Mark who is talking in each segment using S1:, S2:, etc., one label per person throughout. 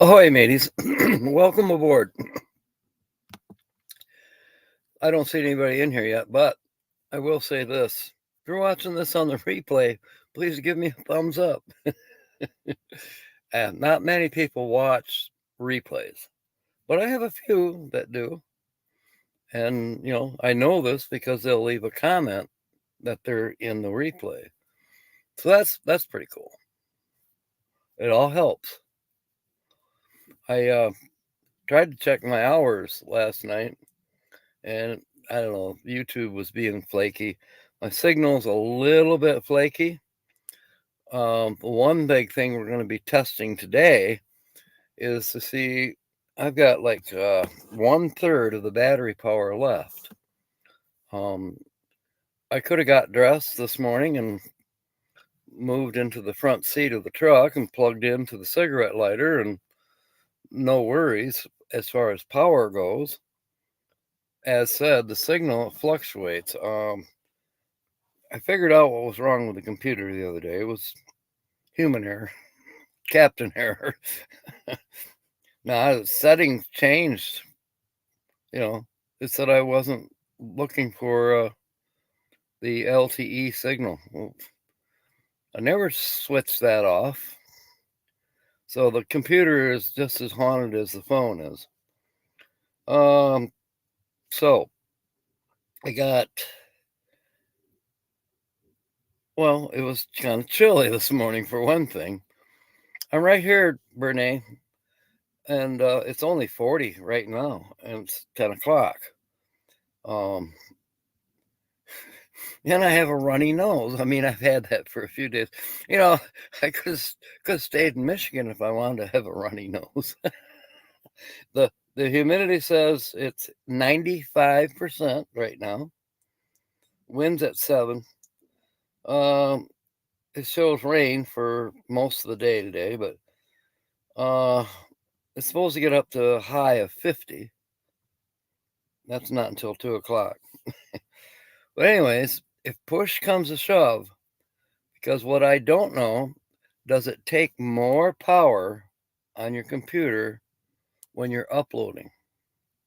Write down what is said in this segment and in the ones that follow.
S1: Ahoy, mateys. Welcome aboard. I don't see anybody in here yet, but I will say this. If you're watching this on the replay, please give me a thumbs up. And not many people watch replays, but I have a few that do. And, I know this because they'll leave a comment that they're in the replay. So that's pretty cool. It all helps. I tried to check my hours last night, and I don't know, YouTube was being flaky. My signal's a little bit flaky. One big thing we're going to be testing today is to see. I've got like 1/3 of the battery power left. I could have got dressed this morning and moved into the front seat of the truck and plugged into the cigarette lighter, and no worries as far as power goes. As said, the signal fluctuates. I figured out what was wrong with the computer the other day. It was human error, captain error. Now, settings changed. It said I wasn't looking for the LTE signal. Well, I never switched that off. So the computer is just as haunted as the phone is. So I got, well, it was kind of chilly this morning for one thing. I'm right here, Bernie, and it's only 40 right now, and it's 10 o'clock. And I have a runny nose. I mean, I've had that for a few days. I could have stayed in Michigan if I wanted to have a runny nose. The humidity says it's 95% right now. Wind's at 7. It shows rain for most of the day today, but it's supposed to get up to a high of 50. That's not until 2 o'clock. But anyways, if push comes to shove, because what I don't know, does it take more power on your computer when you're uploading?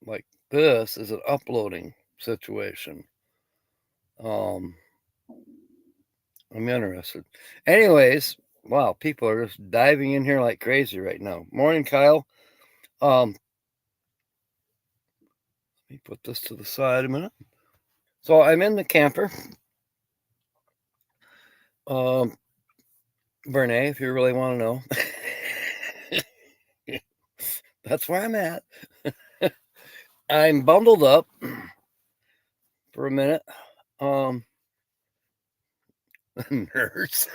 S1: Like this is an uploading situation. I'm interested. Anyways, wow, people are just diving in here like crazy right now. Morning, Kyle. Let me put this to the side a minute. So I'm in the camper. Bernie, if you really want to know, that's where I'm at. I'm bundled up for a minute. Nurse.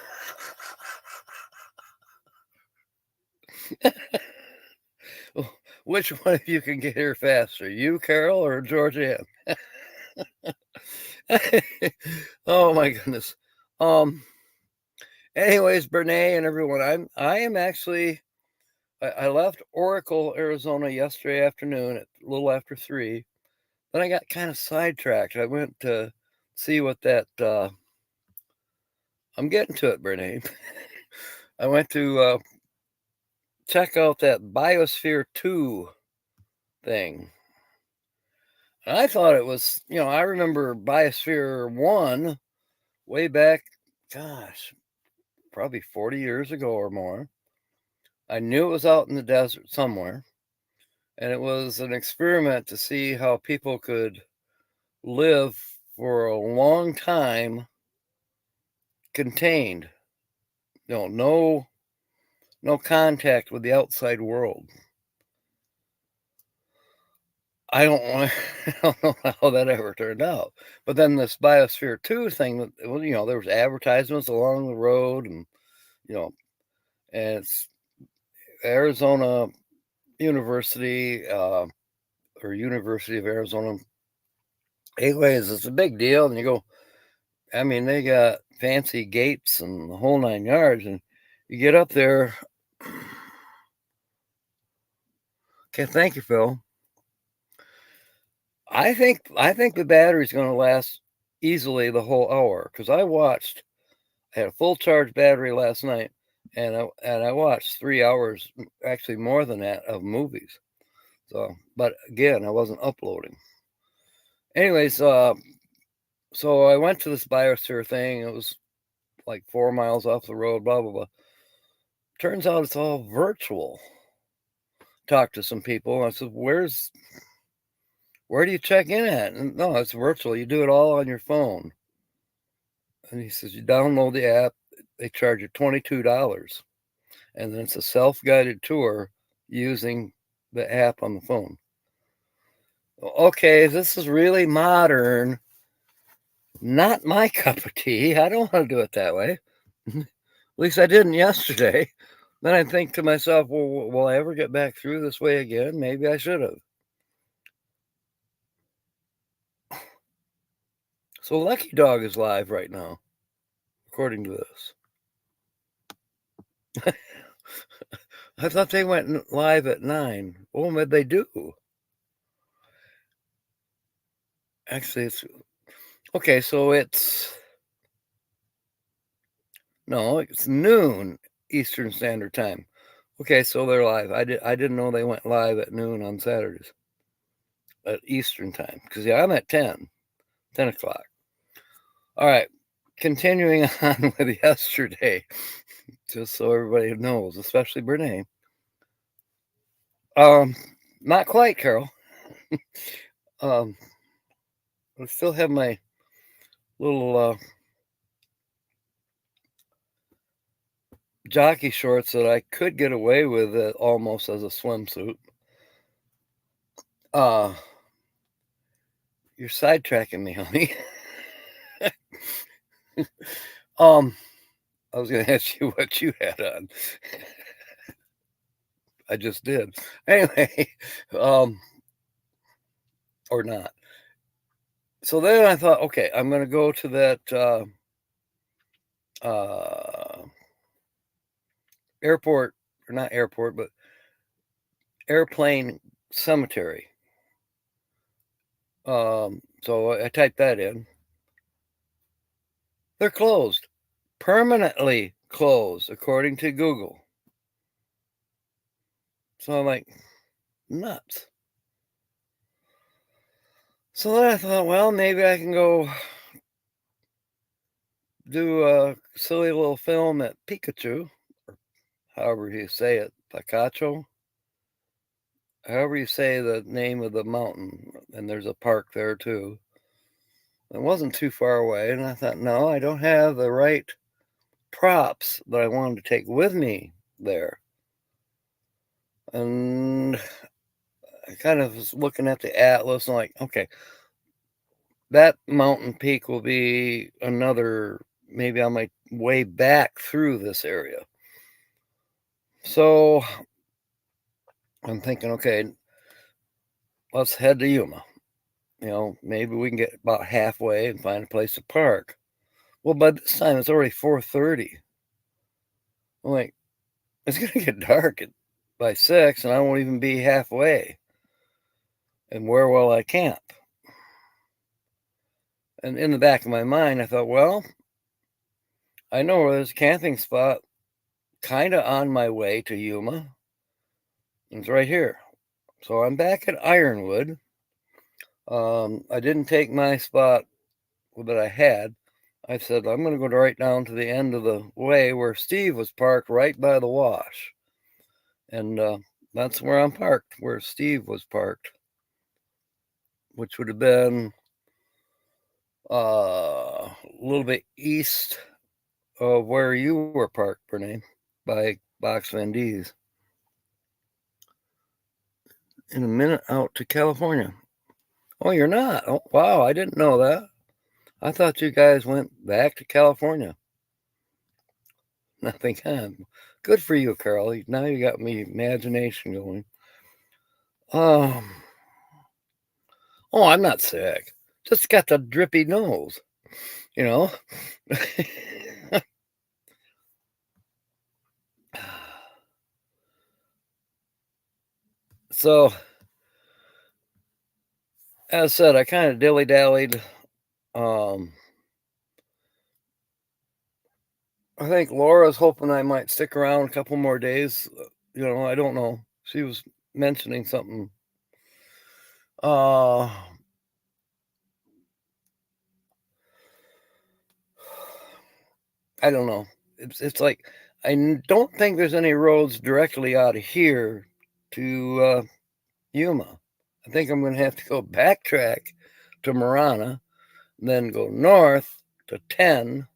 S1: Which one of you can get here faster, you, Carol, or Georgianne? Oh my goodness. Anyways, Bernie and everyone, I am actually. I left Oracle, Arizona yesterday afternoon at a little after 3. Then I got kind of sidetracked. I went to see what that. I'm getting to it, Bernie. I went to check out that Biosphere 2 thing. And I thought it was, I remember Biosphere 1 way back, gosh, probably 40 years ago or more. I knew it was out in the desert somewhere. And it was an experiment to see how people could live for a long time contained. No contact with the outside world. I don't know how that ever turned out. But then this Biosphere 2 thing, there was advertisements along the road, and and it's Arizona University, or University of Arizona. Anyways, it's a big deal, and you go, I mean, they got fancy gates and the whole 9 yards, and you get up there. Okay, thank you, Phil. I think the battery's going to last easily the whole hour, because I had a full charge battery last night, and I watched 3 hours, actually more than that, of movies. So, but again, I wasn't uploading. Anyways, so I went to this biosphere thing. It was like 4 miles off the road, blah blah blah. Turns out it's all virtual. Talked to some people. I said, where do you check in at? And no, it's virtual. You do it all on your phone. And he says, you download the app. They charge you $22, and then it's a self-guided tour using the app on the phone. Okay, this is really modern. Not my cup of tea. I don't want to do it that way. At least I didn't yesterday. Then I think to myself, well, will I ever get back through this way again? Maybe I should have. So Lucky Dog is live right now, according to this. I thought they went live at 9. Oh, but they do. Actually, it's okay. So it's noon Eastern Standard Time. Okay, so they're live. I didn't know they went live at noon on Saturdays at Eastern Time, because I'm at 10 o'clock. All right, continuing on with yesterday, just so everybody knows, especially Brene. Not quite, Carol. I still have my little jockey shorts that I could get away with almost as a swimsuit. You're sidetracking me, honey. I was going to ask you what you had on. I just did. Anyway, or not. So then I thought, okay, I'm going to go to that airport, or not airport, but airplane cemetery. So I typed that in. They're closed, permanently closed, according to Google. So I'm like, nuts. So then I thought, well, maybe I can go do a silly little film at Pikachu, or however you say it, Picacho, however you say the name of the mountain. And there's a park there too. It wasn't too far away. And I thought, no, I don't have the right props that I wanted to take with me there. And I kind of was looking at the atlas and like, okay, that mountain peak will be another, maybe on my way back through this area. So I'm thinking, okay, let's head to Yuma. Maybe we can get about halfway and find a place to park. Well, by this time it's already 4:30. I'm like, it's gonna get dark by 6, and I won't even be halfway. And where will I camp? And in the back of my mind, I thought, well, I know where there's a camping spot kind of on my way to Yuma. It's right here. So I'm back at Ironwood. I didn't take my spot that I had. I said, I'm going to go right down to the end of the way where Steve was parked, right by the wash. And that's where I'm parked, where Steve was parked, which would have been a little bit east of where you were parked, Brene, by Box Van D's. In a minute out to California. Oh, you're not? Oh, wow, I didn't know that. I thought you guys went back to California. Nothing. Good for you, Carl. Now you got me imagination going. Oh, I'm not sick. Just got the drippy nose, you know. So, as I said, I kind of dilly-dallied. I think Laura's hoping I might stick around a couple more days. I don't know. She was mentioning something. Uh, I don't know. It's like don't think there's any roads directly out of here to Yuma. I think I'm going to have to go backtrack to Marana, then go north to 10,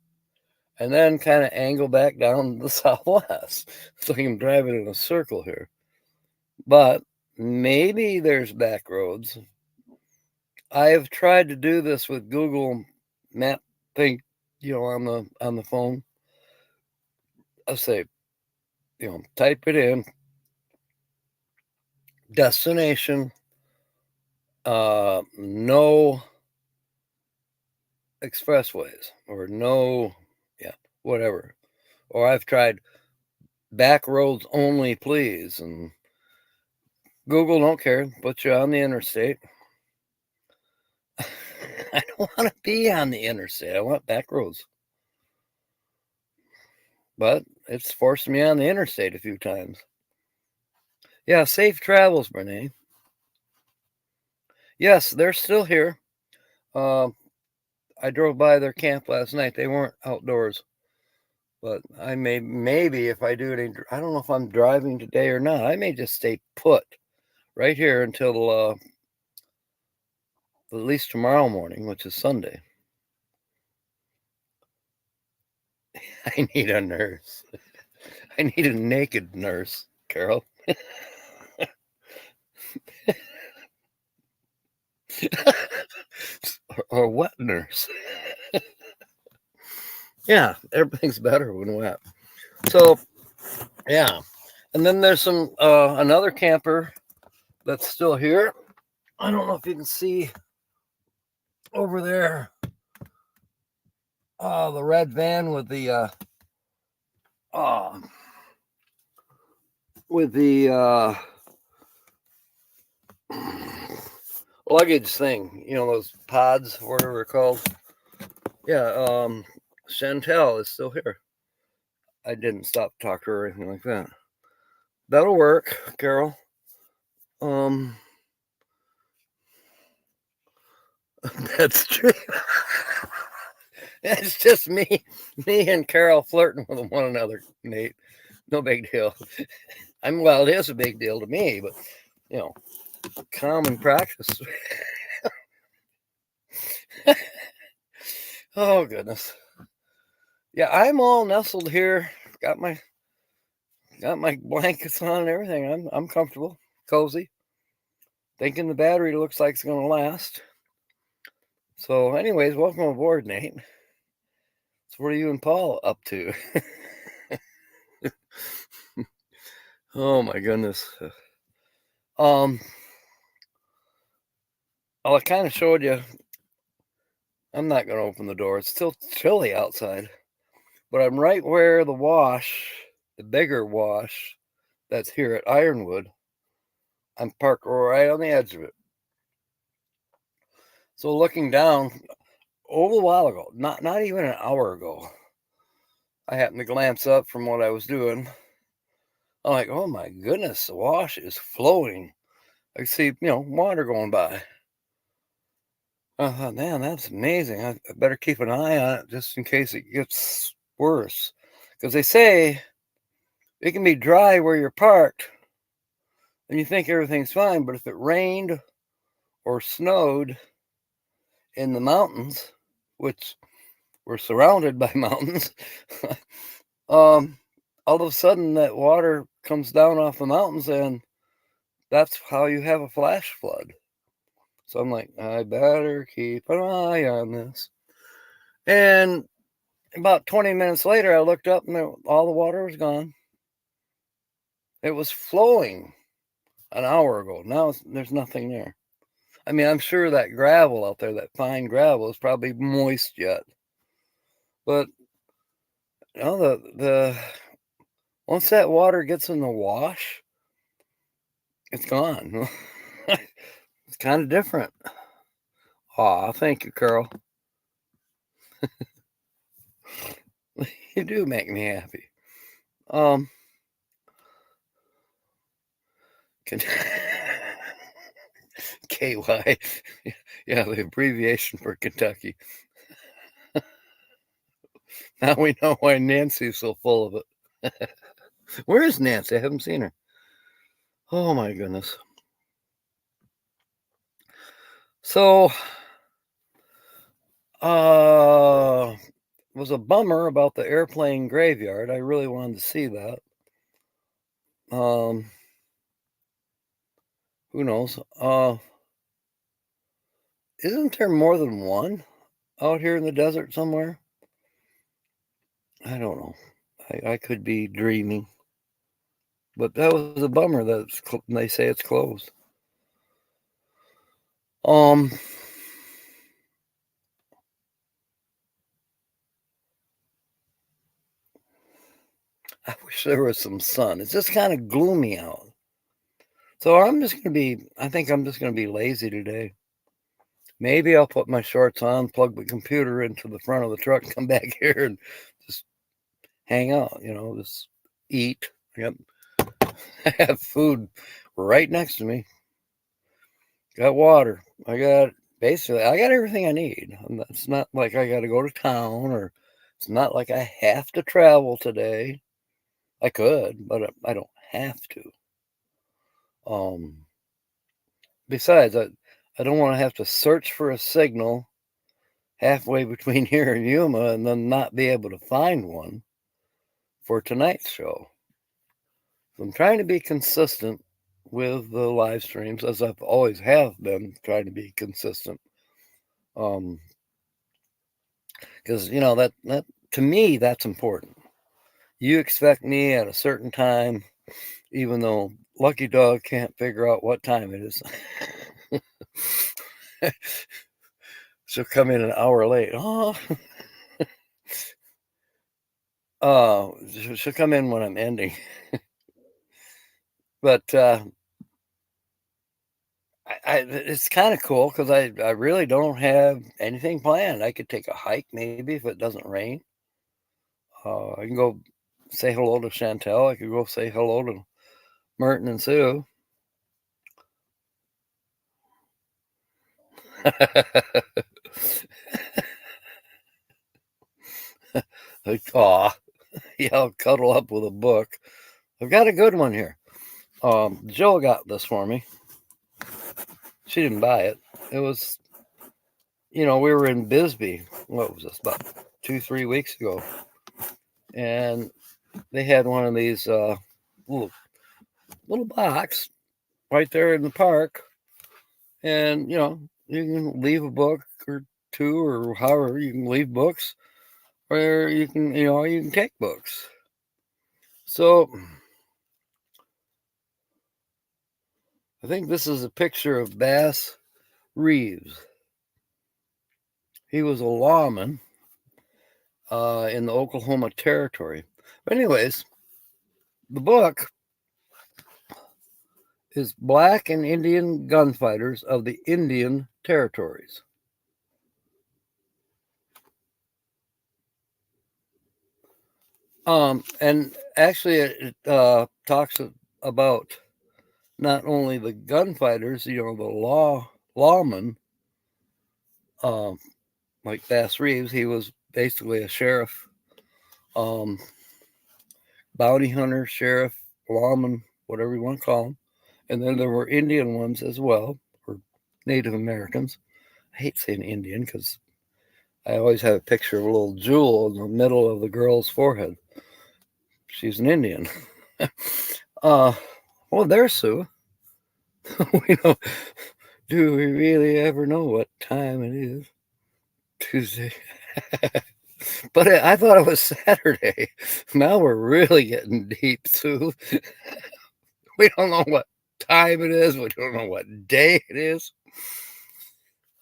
S1: and then kind of angle back down the southwest. So I'm driving in a circle here. But maybe there's back roads. I have tried to do this with Google Map thing, on the phone. I say, type it in, destination, no expressways or no, yeah, whatever. Or I've tried back roads only, please, and Google don't care. Put you on the interstate. I don't want to be on the interstate. I want back roads. But it's forced me on the interstate a few times. Yeah, safe travels, Brene. Yes, they're still here. I drove by their camp last night. They weren't outdoors, but I maybe if I do any, I don't know if I'm driving today or not. I may just stay put right here until at least tomorrow morning, which is Sunday. I need a nurse. I need a naked nurse, Carol. or wet nurse. Yeah, everything's better when wet. So, yeah. And then there's some another camper that's still here. I don't know if you can see over there the red van with the uh, luggage thing, those pods, whatever they're called. Yeah, Chantel is still here. I didn't stop to talk to her or anything like that. That'll work, Carol. That's true. It's just me and Carol flirting with one another, Nate. No big deal. Well, it is a big deal to me, but common practice. Oh goodness. Yeah, I'm all nestled here. Got my blankets on and everything. I'm comfortable, cozy. Thinking the battery looks like it's gonna last. So, anyways, welcome aboard, Nate. So, what are you and Paul up to? Oh my goodness. I kind of showed you. I'm not gonna open the door. It's still chilly outside, but I'm right where the bigger wash, that's here at Ironwood. I'm parked right on the edge of it. So looking down, a little while ago, not even an hour ago, I happened to glance up from what I was doing. I'm like, oh my goodness, the wash is flowing. I see, water going by. I thought, man, that's amazing. I better keep an eye on it just in case it gets worse. Because they say it can be dry where you're parked and you think everything's fine, but if it rained or snowed in the mountains, which we're surrounded by mountains, all of a sudden that water comes down off the mountains and that's how you have a flash flood. So I'm like, I better keep an eye on this. And about 20 minutes later, I looked up and all the water was gone. It was flowing an hour ago. Now there's nothing there. I mean, I'm sure that gravel out there, that fine gravel, is probably moist yet. But the once that water gets in the wash, it's gone. It's kind of different. Aw, thank you, Carol. You do make me happy. Um, Ken- KY. Yeah, the abbreviation for Kentucky. Now we know why Nancy's so full of it. Where is Nancy? I haven't seen her. Oh my goodness. So, was a bummer about the airplane graveyard. I really wanted to see that. Um, who knows? Isn't there more than one out here in the desert somewhere? I don't know. I could be dreaming, but that was a bummer that they say it's closed. Um, I wish there was some sun. It's just kind of gloomy out. So I think I'm just gonna be lazy today. Maybe I'll put my shorts on, plug the computer into the front of the truck, come back here and just hang out, just eat. Yep. I have food right next to me. Got water. I got everything I need. It's not like I got to go to town, or it's not like I have to travel today. I could, but I don't have to. Um, Besides, I don't want to have to search for a signal halfway between here and Yuma and then not be able to find one for tonight's show. So I'm trying to be consistent with the live streams, as I've always have been trying to be consistent. Because that to me that's important. You expect me at a certain time, even though Lucky Dog can't figure out what time it is. She'll come in an hour late. She'll come in when I'm ending. But it's kind of cool because I really don't have anything planned. I could take a hike maybe if it doesn't rain. I can go say hello to Chantel. I could go say hello to Merton and Sue. Like, aw, yeah, I'll cuddle up with a book. I've got a good one here. Jill got this for me. She didn't buy it. It was, we were in Bisbee. What was this, about 2-3 weeks ago? And they had one of these little box right there in the park. And, you can leave a book or two, or however you can leave books, or you can take books. So I think this is a picture of Bass Reeves. He was a lawman in the Oklahoma Territory. But anyways, the book is Black and Indian Gunfighters of the Indian Territories. And actually it talks about not only the gunfighters, the lawmen, like Bass Reeves. He was basically a sheriff, um, bounty hunter, sheriff, lawman, whatever you want to call him. And then there were Indian ones as well, or Native Americans. I hate saying Indian because I always have a picture of a little jewel in the middle of the girl's forehead. She's an Indian. Well, there's Sue. Do we really ever know what time it is? Tuesday. But I thought it was Saturday. Now we're really getting deep, Sue. We don't know what time it is. We don't know what day it is.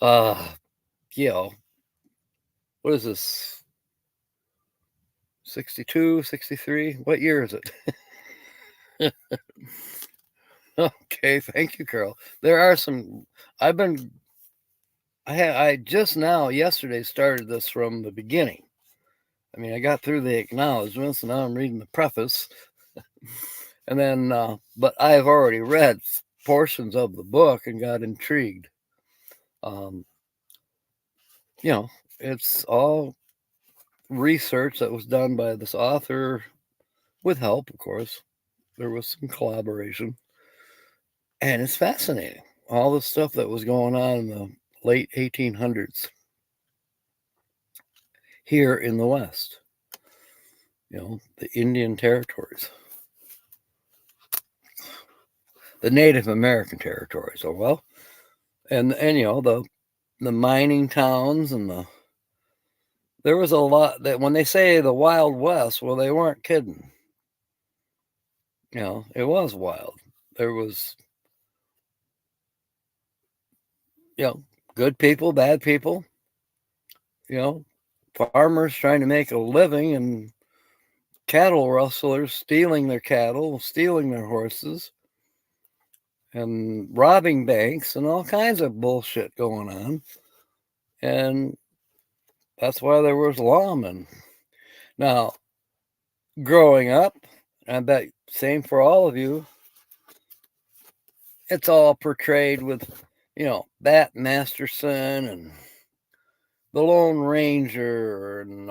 S1: You know, what is this? 62, 63? What year is it? Okay, thank you, Carol. There are some. I just now yesterday started this from the beginning. I mean, I got through the acknowledgments, and now I'm reading the preface. And then, but I've already read portions of the book and got intrigued. You know, it's all research that was done by this author with help, of course. There was some collaboration. And it's fascinating. All the stuff that was going on in the late 1800s here in the West, you know, the Indian territories, the Native American territories. Oh, well, and you know, the mining towns and there was a lot that when they say the Wild West, well, they weren't kidding. You know, it was wild. There was, you know, good people, bad people, you know, farmers trying to make a living and cattle rustlers stealing their cattle, stealing their horses, and robbing banks and all kinds of bullshit going on. And that's why there was lawmen. Now, growing up, I bet same for all of you, it's all portrayed with, you know, Bat Masterson and the Lone Ranger and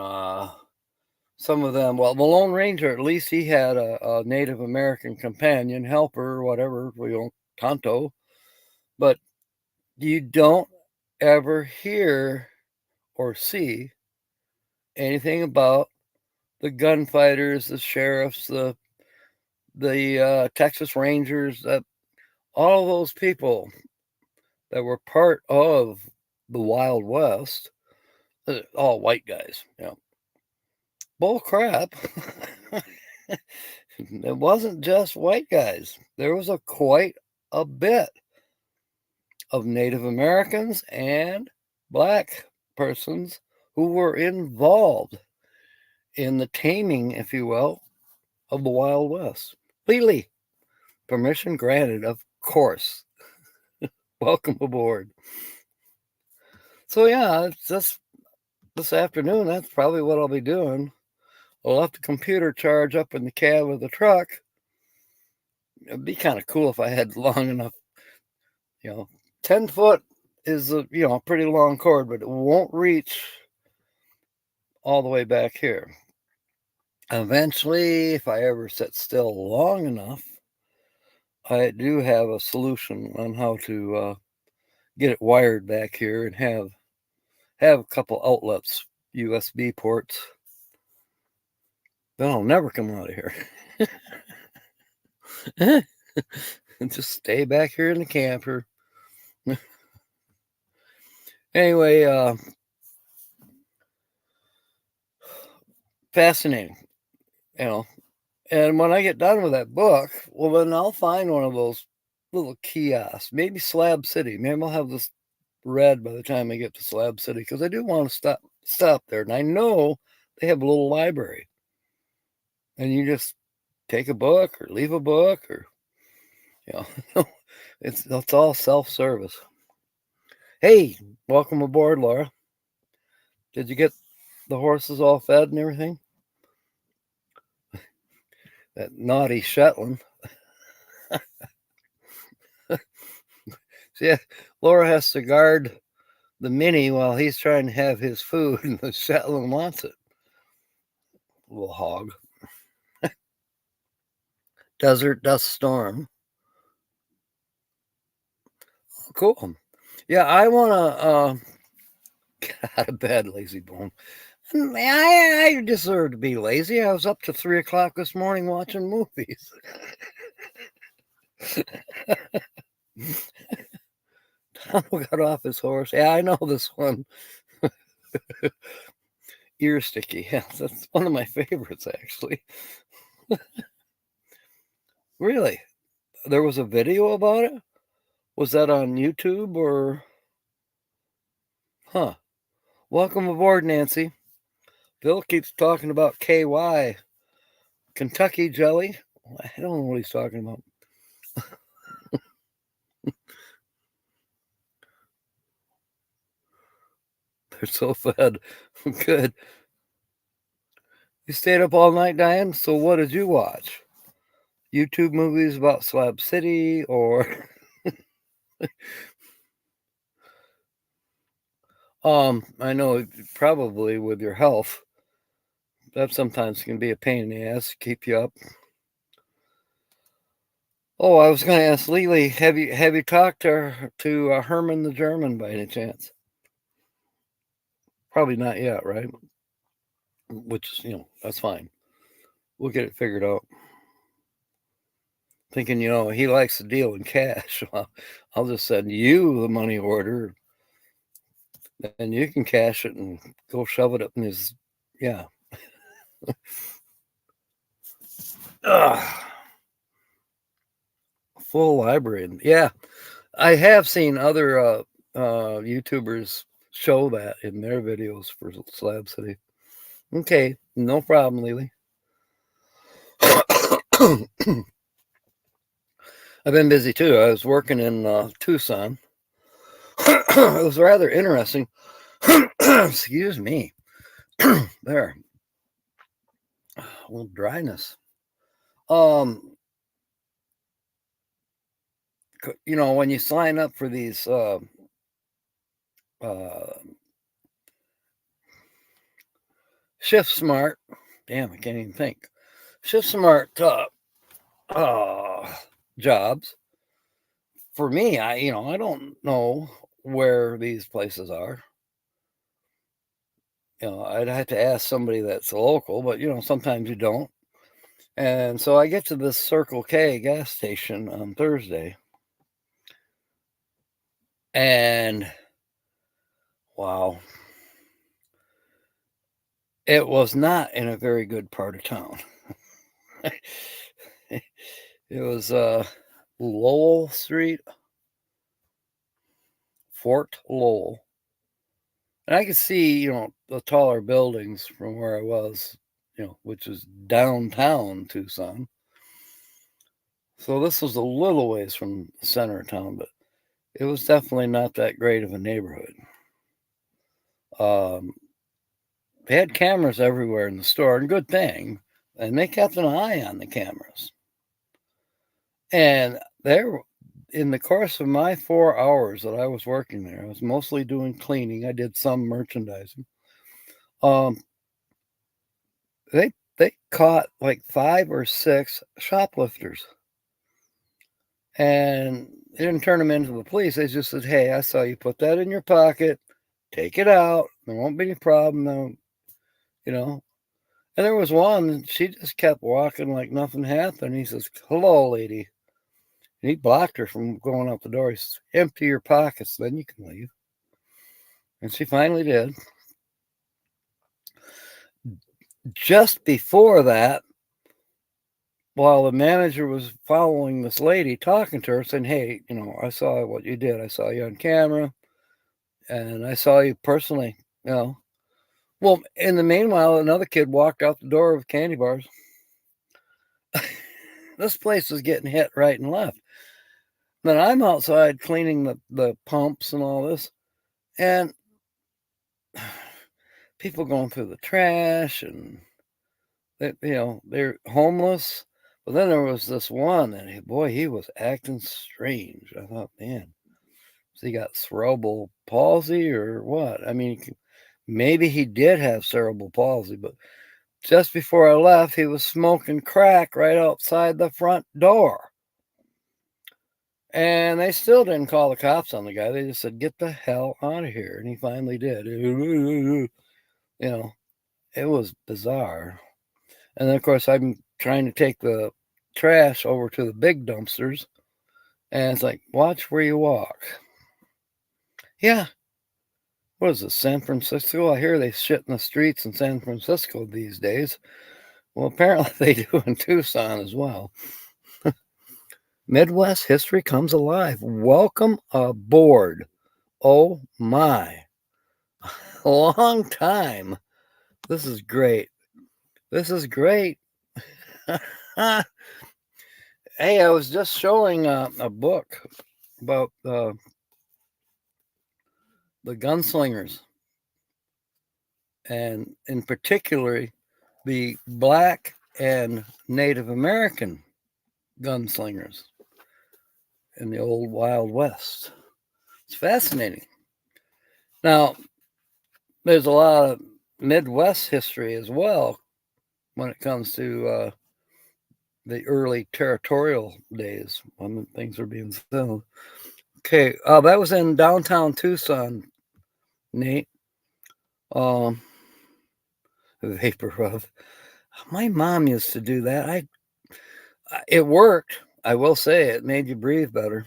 S1: some of them. Well, the Lone Ranger, at least he had a Native American companion, helper, whatever, you know, Tonto. But you don't ever hear or see anything about the gunfighters, the sheriffs, the Texas Rangers, that all those people that were part of the Wild West, all white guys, you know. Bull crap. It wasn't just white guys. There was quite a bit of Native Americans and black persons who were involved in the taming, if you will, of the Wild West. Legally, permission granted, of course. Welcome aboard. So yeah, it's just this afternoon. That's probably what I'll be doing. I'll let the computer charge up in the cab of the truck. It'd be kind of cool if I had long enough, you know, 10 foot is a, you know, a pretty long cord, but it won't reach all the way back here. Eventually, if I ever sit still long enough, I do have a solution on how to get it wired back here and have a couple outlets, USB ports. Then I'll never come out of here. And just stay back here in the camper. Anyway, fascinating, you know. And when I get done with that book, well, then I'll find one of those little kiosks, maybe Slab City. Maybe I'll have this read by the time I get to Slab City, because I do want to stop there. And I know they have a little library. And you just take a book or leave a book, or, you know, it's all self-service. Hey, welcome aboard, Laura. Did you get the horses all fed and everything? That naughty Shetland. See, Laura has to guard the Mini while he's trying to have his food, and the Shetland wants it. Little hog. Desert dust storm. Cool. Yeah, I want to get out of bed, lazy bone. I deserve to be lazy. I was up to 3 o'clock this morning watching movies. Tom got off his horse. Yeah, I know this one. Ear sticky. Yeah, that's one of my favorites, actually. Really? There was a video about it? Was that on YouTube or? Huh. Welcome aboard, Nancy. Bill keeps talking about KY, Kentucky jelly. I don't know what he's talking about. They're so fed. Good. You stayed up all night, Diane? So what did you watch? YouTube movies about Slab City or I know probably with your health that sometimes can be a pain in the ass to keep you up. Oh, I was going to ask Lily, have you talked to Herman the German by any chance? Probably not yet, right? Which, that's fine. We'll get it figured out. Thinking, he likes to deal in cash. Well, I'll just send you the money order, and you can cash it and go shove it up in his, yeah. Full library. Yeah, I have seen other YouTubers show that in their videos for Slab City. Okay, no problem, Lily. I've been busy too. I was working in Tucson. It was rather interesting. Excuse me. There. A little dryness. When you sign up for these Shift Smart, damn, I can't even think. Shift Smart jobs. For me, I don't know where these places are. I'd have to ask somebody that's local, but sometimes you don't. And so I get to this Circle K gas station on Thursday, and wow, it was not in a very good part of town. It was Lowell Street, Fort Lowell. And I could see, the taller buildings from where I was, which is downtown Tucson. So this was a little ways from the center of town, but it was definitely not that great of a neighborhood. They had cameras everywhere in the store, and good thing. And they kept an eye on the cameras. And there, in the course of my 4 hours that I was working there, I was mostly doing cleaning. I did some merchandising. They caught like 5 or 6 shoplifters, and they didn't turn them into the police. They just said, "Hey, I saw you put that in your pocket. Take it out. There won't be any problem, though." And there was one. She just kept walking like nothing happened. He says, "Hello, lady." And he blocked her from going out the door. He says, "Empty your pockets, then you can leave." And she finally did. Just before that, while the manager was following this lady, talking to her, saying, "Hey, I saw what you did. I saw you on camera, and I saw you personally." Well, in the meanwhile, another kid walked out the door with candy bars. This place was getting hit right and left. Then I'm outside cleaning the pumps and all this, and people going through the trash, and they're homeless. But then there was this one, and boy, he was acting strange. I thought, man, has he got cerebral palsy or what? I mean, maybe he did have cerebral palsy, but just before I left, he was smoking crack right outside the front door. And they still didn't call the cops on the guy. They just said, "Get the hell out of here." And he finally did. It was bizarre. And then, of course, I'm trying to take the trash over to the big dumpsters. And it's like, watch where you walk. Yeah. What is this, San Francisco? I hear they shit in the streets in San Francisco these days. Well, apparently they do in Tucson as well. Midwest history comes alive. Welcome aboard. Oh my. A long time. This is great. This is great. Hey, I was just showing a book about the gunslingers, and in particular the black and Native American gunslingers in the old Wild West. It's fascinating. Now, there's a lot of Midwest history as well when it comes to the early territorial days when things were being settled. Okay, that was in downtown Tucson, Nate. Vapor rub. My mom used to do that. It worked. I will say it made you breathe better.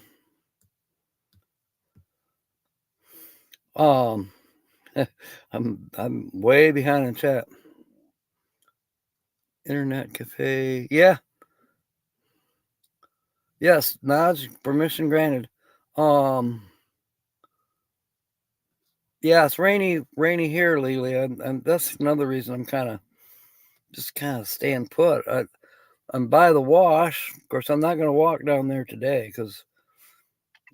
S1: I'm way behind in chat. Internet cafe. Yeah. Yes, Naj, permission granted. Yeah, it's rainy here, Lily, and that's another reason I'm kind of staying put. I'm by the wash. Of course, I'm not going to walk down there today because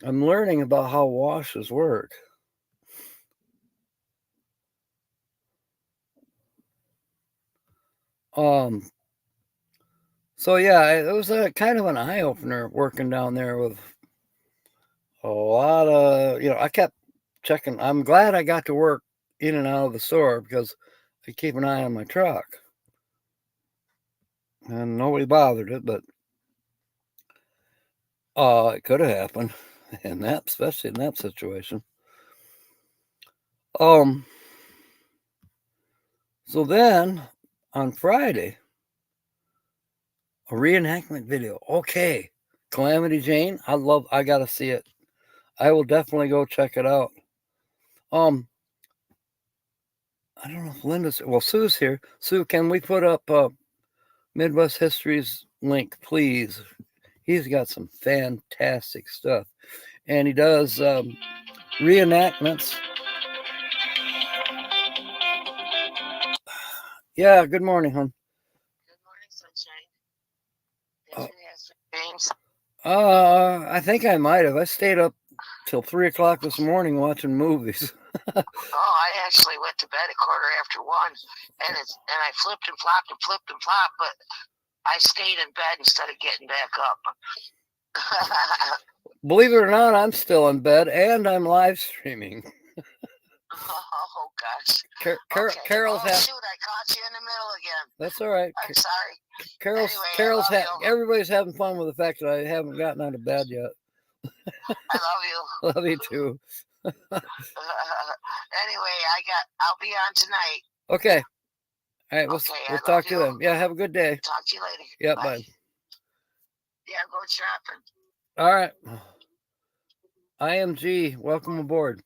S1: I'm learning about how washes work. So yeah, it was a kind of an eye opener working down there with a lot of, I kept checking. I'm glad I got to work in and out of the store because I keep an eye on my truck. And nobody bothered it, but it could have happened in that, especially in that situation. So then on Friday, a reenactment video. Okay, Calamity Jane. I gotta see it. I will definitely go check it out. I don't know if Linda's. Well, Sue's here. Sue, can we put up Midwest History's link, please? He's got some fantastic stuff, and he does reenactments. Yeah. Good morning, hon.
S2: Good morning, sunshine. Did you have some dreams?
S1: I think I might have. I stayed up till 3 o'clock this morning watching movies.
S2: Oh, I actually went to bed at 1:15, and I flipped and flopped, but I stayed in bed instead of getting back up.
S1: Believe it or not, I'm still in bed and I'm live streaming.
S2: Oh gosh.
S1: Carol's
S2: shoot, I caught you in the middle again.
S1: That's all right.
S2: I'm sorry.
S1: Carol's everybody's having fun with the fact that I haven't gotten out of bed yet.
S2: I love you.
S1: Love you too.
S2: Anyway, I'll be on tonight.
S1: Okay. All right, we'll talk to you then. Yeah, have a good day.
S2: Talk to you later.
S1: Yeah, bye.
S2: Yeah, go shopping.
S1: All right. IMG, welcome aboard.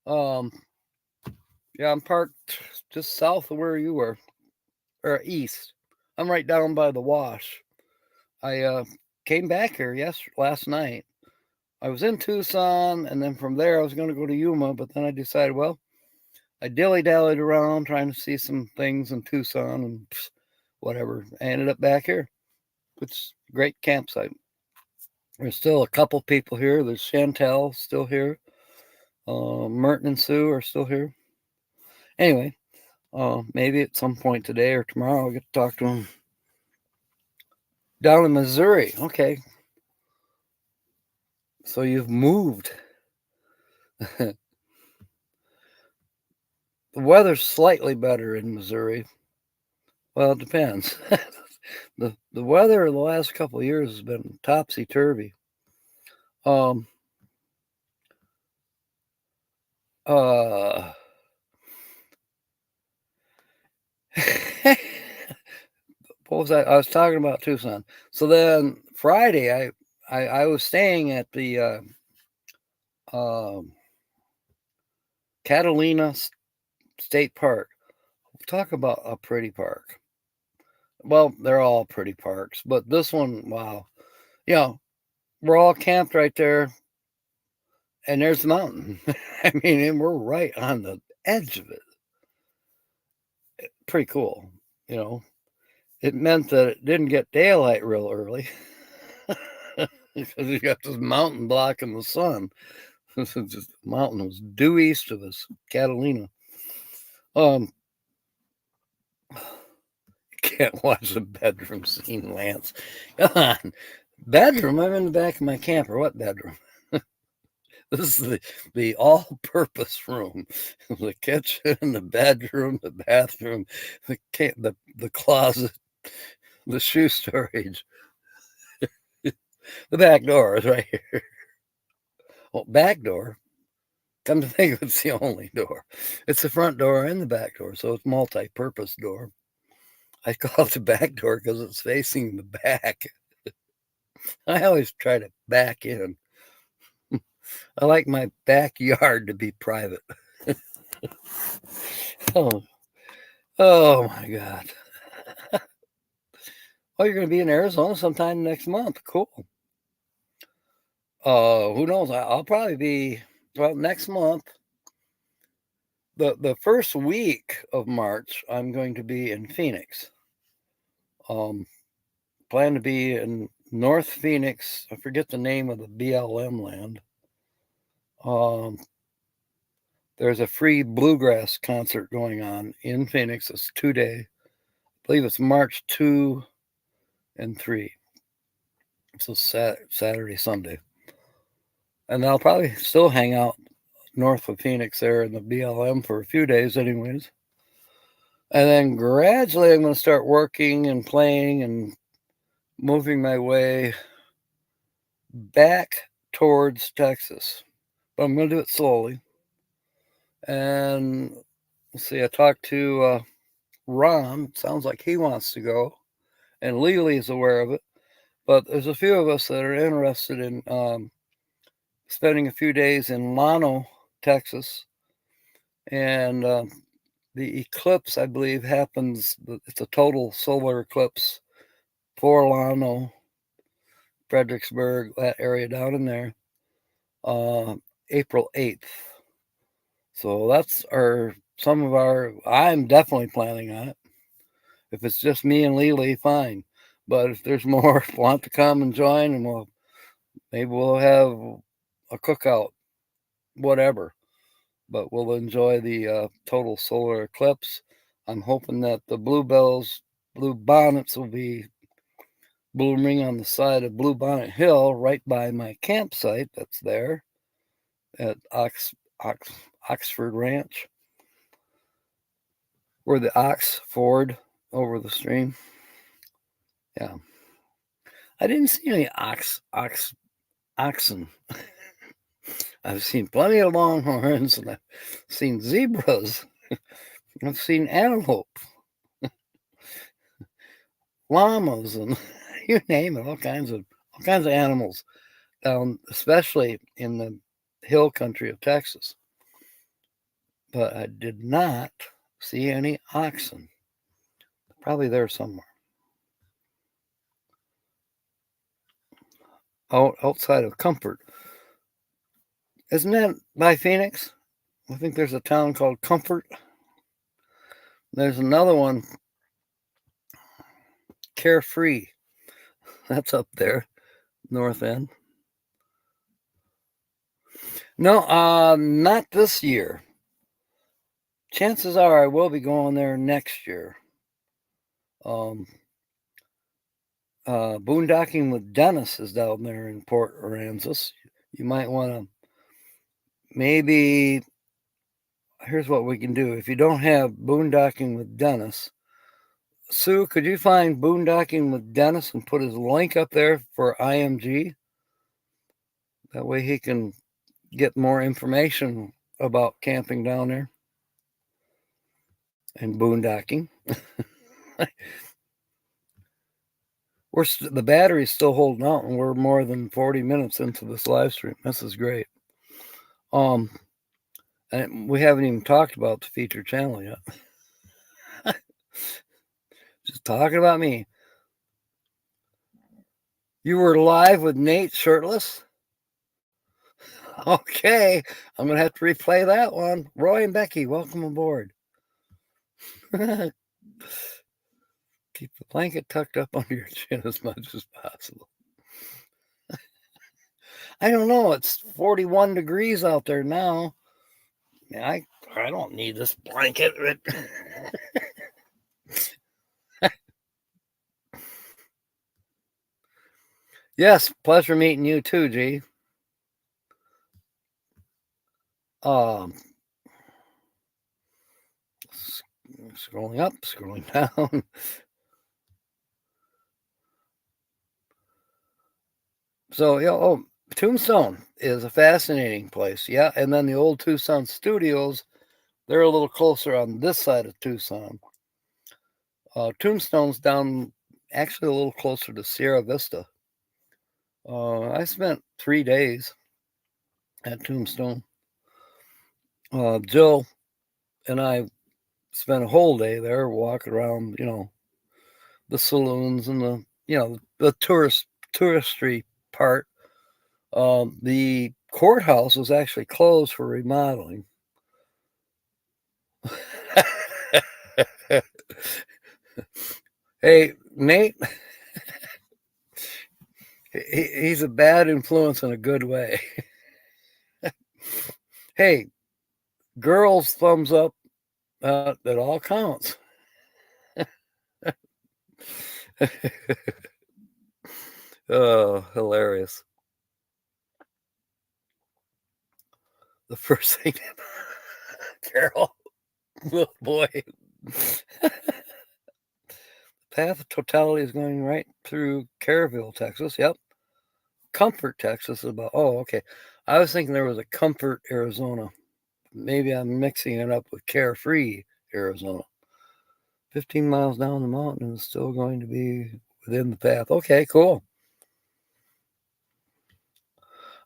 S1: Yeah, I'm parked just south of where you were, or east. I'm right down by the wash. I came back here last night. I was in Tucson, and then from there I was going to go to Yuma, but then I decided, well, I dilly-dallied around trying to see some things in Tucson and whatever. I ended up back here. It's a great campsite. There's still a couple people here. There's Chantel still here. Merton and Sue are still here. Anyway, maybe at some point today or tomorrow I'll get to talk to them. Down in Missouri. Okay. So you've moved. The weather's slightly better in Missouri. Well, it depends. The weather the last couple of years has been topsy-turvy. What was that? I was talking about Tucson. So then Friday, I was staying at the Catalina State Park. Talk about a pretty park. Well, they're all pretty parks, but this one, wow. We're all camped right there, and there's the mountain. I mean, and we're right on the edge of it. Pretty cool, It meant that it didn't get daylight real early because you got this mountain blocking the sun. This is just the mountain was due east of us, Catalina. can't watch the bedroom scene, Lance. Come on. Bedroom? I'm in the back of my camper. What bedroom? This is the all-purpose room. The kitchen, the bedroom, the bathroom, the closet, the shoe storage. The back door is right here. Well, back door. Come to think of it, it's the only door. It's the front door and the back door, so it's multi-purpose door. I call it the back door because it's facing the back. I always try to back in. I like my backyard to be private. oh, oh my God. Oh, you're going to be in Arizona sometime next month. Cool. Who knows? I'll probably be, well, next month. The first week of March, I'm going to be in Phoenix. Plan to be in North Phoenix. I forget the name of the BLM land. There's a free bluegrass concert going on in Phoenix. It's 2 day. I believe it's March 2 and 3. So Saturday, Sunday. And I'll probably still hang out north of Phoenix there in the BLM for a few days anyways. And then gradually I'm going to start working and playing and moving my way back towards Texas. But I'm going to do it slowly. And let's see, I talked to Ron. Sounds like he wants to go. And Lily is aware of it. But there's a few of us that are interested in spending a few days in Llano, Texas. And the eclipse, I believe, happens, it's a total solar eclipse for Llano, Fredericksburg, that area down in there, April 8th. So that's I'm definitely planning on it. If it's just me and Lily, fine. But if there's more want to come and join, and maybe we'll have a cookout, whatever. But we'll enjoy the total solar eclipse. I'm hoping that the blue bonnets will be blooming on the side of Blue Bonnet Hill, right by my campsite that's there at Oxford Ranch, where the ox ford over the stream. Yeah. I didn't see any oxen. I've seen plenty of longhorns, and I've seen zebras. I've seen antelope, llamas, and you name it, all kinds of animals down, especially in the hill country of Texas. But I did not see any oxen. Probably there somewhere. Outside of Comfort. Isn't that by Phoenix? I think there's a town called Comfort. There's another one, Carefree. That's up there, north end. No, not this year. Chances are I will be going there next year. Boondocking with Dennis is down there in Port Aransas. You might want to maybe, here's what we can do. If you don't have Boondocking with Dennis, Sue, could you find Boondocking with Dennis and put his link up there for IMG? That way he can get more information about camping down there and boondocking. The battery's still holding out, and we're more than 40 minutes into this live stream. This is great. And we haven't even talked about the feature channel yet. Just talking about me. You were live with Nate shirtless? Okay, I'm going to have to replay that one. Roy and Becky, welcome aboard. Keep the blanket tucked up under your chin as much as possible. I don't know. It's 41 degrees out there now. I don't need this blanket. Yes, pleasure meeting you too, G. Um, scrolling up, scrolling down. So, Tombstone is a fascinating place. Yeah, and then the old Tucson studios, they're a little closer on this side of Tucson. Tombstone's down actually a little closer to Sierra Vista. I spent 3 days at Tombstone. Jill and I spent a whole day there walking around, the saloons and the touristy part. The courthouse was actually closed for remodeling. Hey, Nate, he's a bad influence in a good way. Hey, girls, thumbs up. That all counts. Oh, hilarious. The first thing, Carol, little boy. Path of totality is going right through Caryville, Texas. Yep. Comfort, Texas is about. Oh, okay. I was thinking there was a Comfort, Arizona. Maybe I'm mixing it up with Carefree, Arizona. 15 miles down the mountain and still going to be within the path. Okay, cool.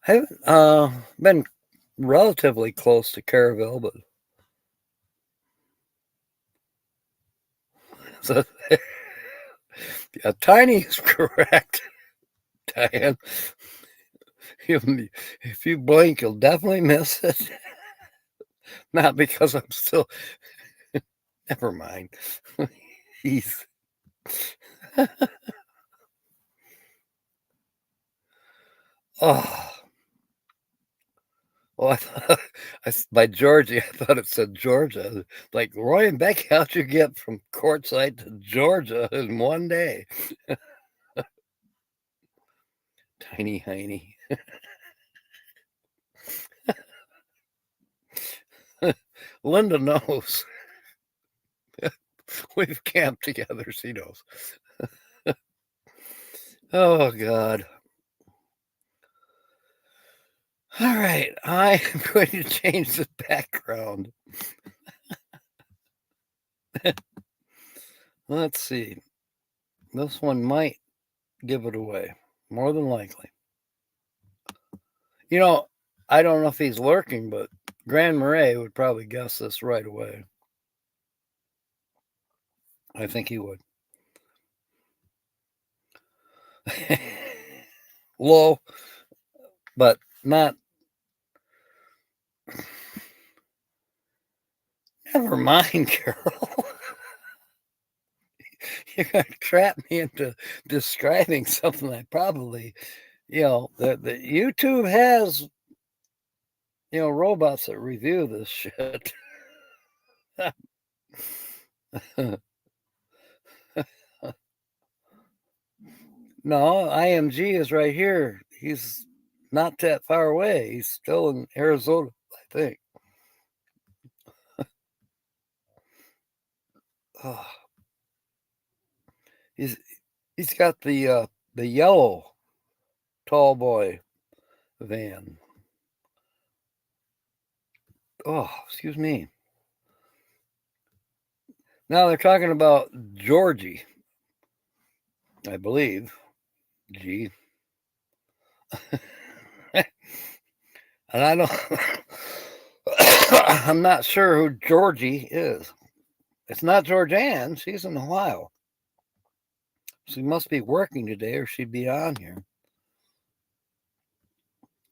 S1: I haven't been relatively close to Caryville, but so, yeah, tiny is correct, Diane. If you blink, you'll definitely miss it. Not because I'm still. Never mind. He's. Oh. Well, by Georgie, I thought it said Georgia. Like, Roy and Becky, how'd you get from Quartzsite to Georgia in one day? Tiny Heiny. Linda knows. We've camped together. She knows. Oh, God. All right. I am going to change the background. Let's see. This one might give it away. More than likely. I don't know if he's lurking, but Grand Marais would probably guess this right away. I think he would. Low, but not. Never mind, Carol. You're going to trap me into describing something I probably, the YouTube has, robots that review this shit. No, IMG is right here. He's not that far away. He's still in Arizona, I think. Oh, he's got the yellow tall boy van. Oh, excuse me. Now they're talking about Georgie, I believe. G. And I don't. I'm not sure who Georgie is. It's not Georgianne. She's in Ohio. She must be working today, or she'd be on here.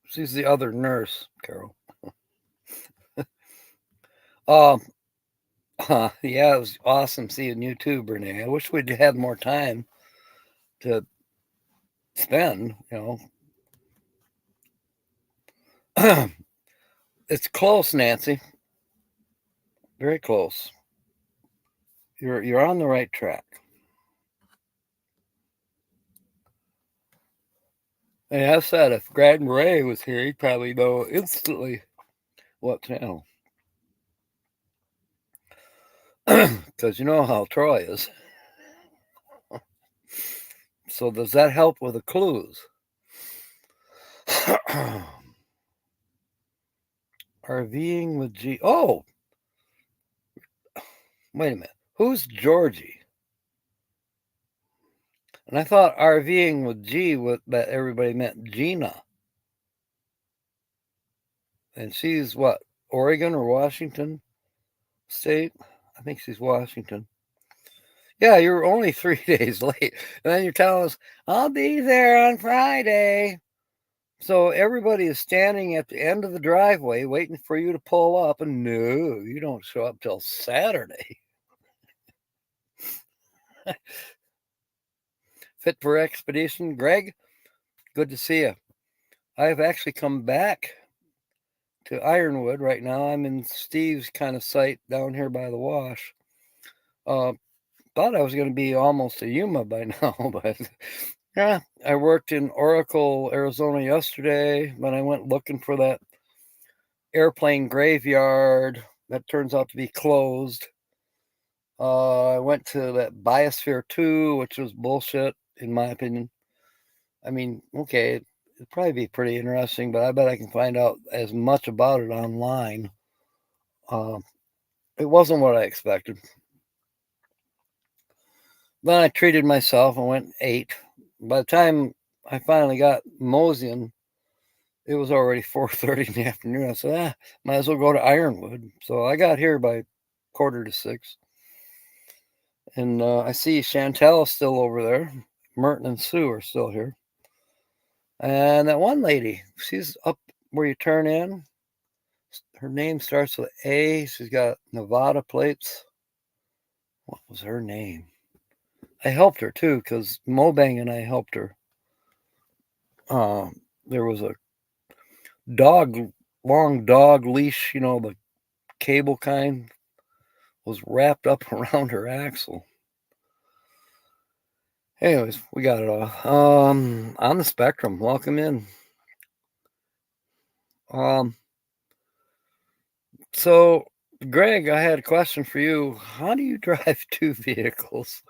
S1: She's the other nurse, Carol. Um, yeah, it was awesome seeing you too, Brene. I wish we'd had more time to spend. It's close, Nancy. Very close. You're on the right track. And I said if Grand Ray was here, he'd probably know instantly what channel. Because you know how Troy is. So does that help with the clues? RVing with G. Oh, wait a minute. Who's Georgie? And I thought RVing with G that everybody meant Gina. And she's what? Oregon or Washington State? I think she's Washington. Yeah, you're only 3 days late. And then you're telling us, I'll be there on Friday. So everybody is standing at the end of the driveway waiting for you to pull up. And no, you don't show up till Saturday. Fit for expedition, Greg? Good to see you. I've actually come back to Ironwood right now. I'm in Steve's kind of site down here by the wash. Thought I was going to be almost to Yuma by now, but yeah, I worked in Oracle, Arizona yesterday. Then I went looking for that airplane graveyard that turns out to be closed. I went to that Biosphere 2, which was bullshit, in my opinion. I mean, okay, it'd probably be pretty interesting, but I bet I can find out as much about it online. It wasn't what I expected. Then I treated myself and went and ate. By the time I finally got moseying, it was already 4:30 in the afternoon. I said, might as well go to Ironwood. So I got here by 5:45. And I see Chantel still over there. Merton and Sue are still here. And that one lady, she's up where you turn in. Her name starts with A. She's got Nevada plates. What was her name? I helped her too, because Mobang and I helped her. There was a long dog leash, the cable kind, was wrapped up around her axle. Anyways, we got it all. On the spectrum, welcome in. So Greg, I had a question for you. How do you drive two vehicles?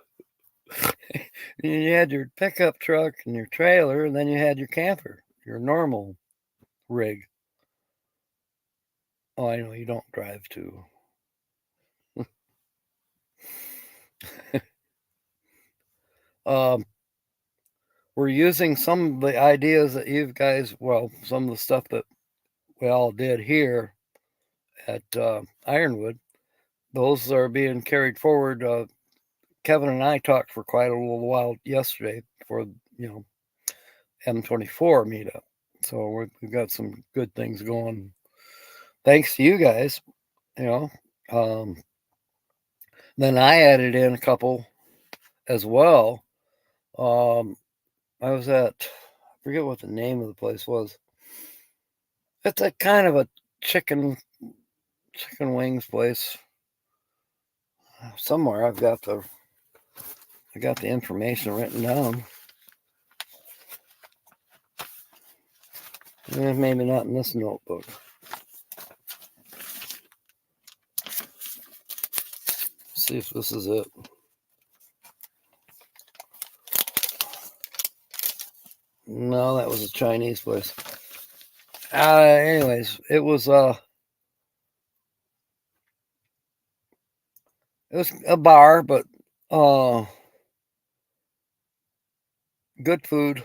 S1: You had your pickup truck and your trailer, and then you had your camper, your normal rig. Oh, I know you don't drive two. We're using some of the ideas that you guys, some of the stuff that we all did here at Ironwood. Those are being carried forward. Kevin and I talked for quite a little while yesterday for M24 meetup. So we've got some good things going. Thanks to you guys, Um, then I added in a couple as well. I was at, I forget what the name of the place was. It's a kind of a chicken wings place. Somewhere I got the information written down. Maybe not in this notebook. See if this is it. No, that was a Chinese place. Anyways, it was a bar, but good food,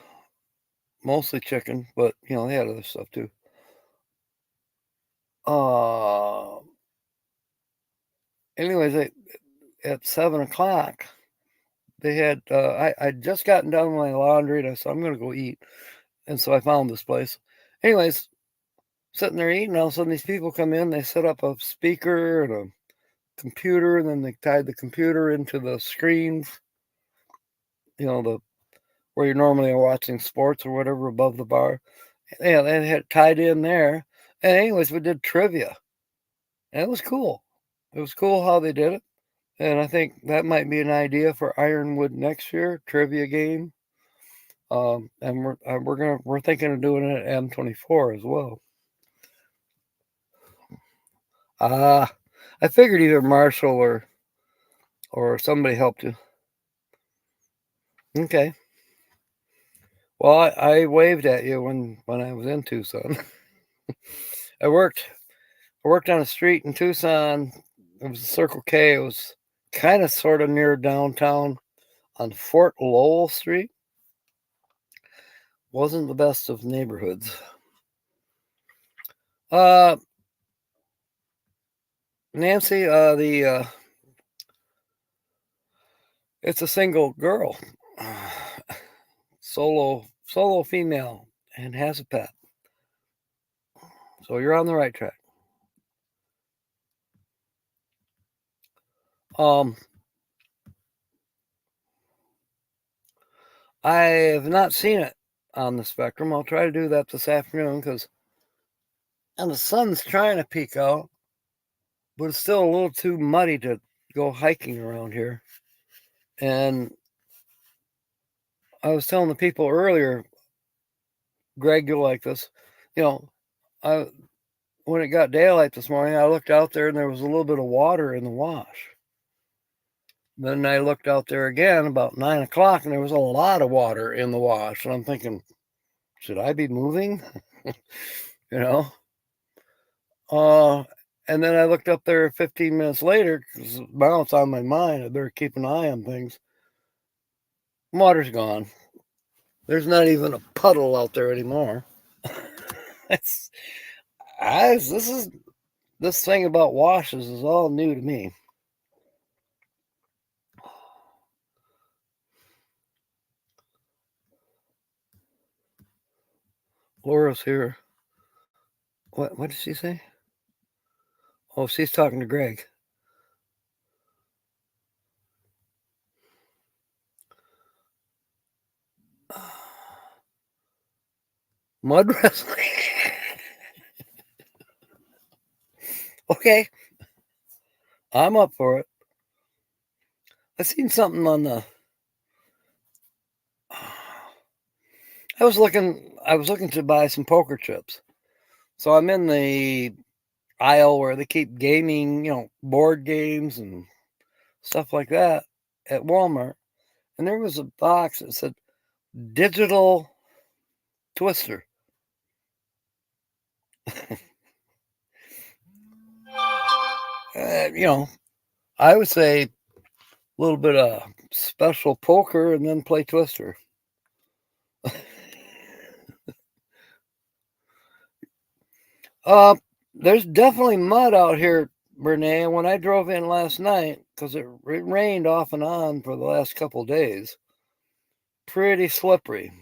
S1: mostly chicken, but they had other stuff too. Anyways, at 7:00, they had I'd just gotten done with my laundry, and I said I'm gonna go eat, and so I found this place. Anyways, sitting there eating, all of a sudden these people come in. They set up a speaker and a computer, and then they tied the computer into the screens. The where you normally are watching sports or whatever above the bar. Yeah, they had it tied in there. And anyways, we did trivia. And it was cool. It was cool how they did it. And I think that might be an idea for Ironwood next year, trivia game. And we're thinking of doing it at M24 as well. I figured either Marshall or somebody helped you. Okay. Well, I waved at you when I was in Tucson. I worked on a street in Tucson. It was Circle K. It was kind of sort of near downtown on Fort Lowell Street. Wasn't the best of neighborhoods. Nancy, it's a single girl, solo female, and has a pet. So you're on the right track. I have not seen it on the spectrum. I'll try to do that this afternoon and the sun's trying to peek out, but it's still a little too muddy to go hiking around here. And I was telling the people earlier, Greg, you'll like this. When it got daylight this morning, I looked out there and there was a little bit of water in the wash. Then I looked out there again about 9 o'clock and there was a lot of water in the wash. And I'm thinking, should I be moving? you know? And then I looked up there 15 minutes later because now it's on my mind. I better keep an eye on things. Water's gone. There's not even a puddle out there anymore. This thing about washes is all new to me. Laura's here. What did she say? Oh, she's talking to Greg. Mud wrestling. Okay. I'm up for it. I seen something on the I was looking to buy some poker chips. So I'm in the aisle where they keep gaming, board games and stuff like that at Walmart. And there was a box that said digital twister. I would say a little bit of special poker and then play twister. There's definitely mud out here, Renee. When I drove in last night, because it rained off and on for the last couple of days, pretty slippery.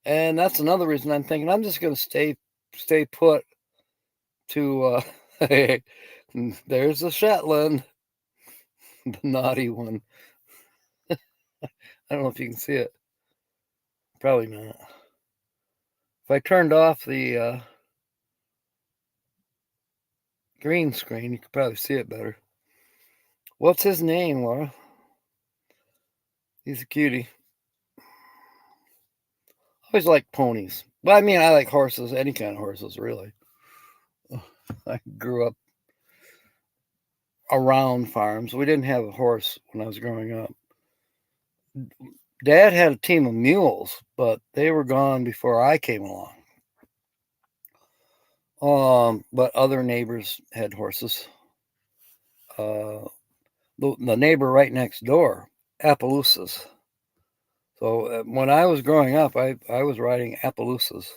S1: And that's another reason I'm thinking I'm just going to stay put to. There's the Shetland, the naughty one. I don't know if you can see it. Probably not. If I turned off the green screen, you could probably see it better. What's his name, Laura? He's a cutie. Always like ponies. Well, I mean, I like horses, any kind of horses, really. I grew up around farms. We didn't have a horse when I was growing up. Dad had a team of mules, but they were gone before I came along. But other neighbors had horses. The neighbor right next door, Appaloosas. So when I was growing up, I was riding Appaloosas.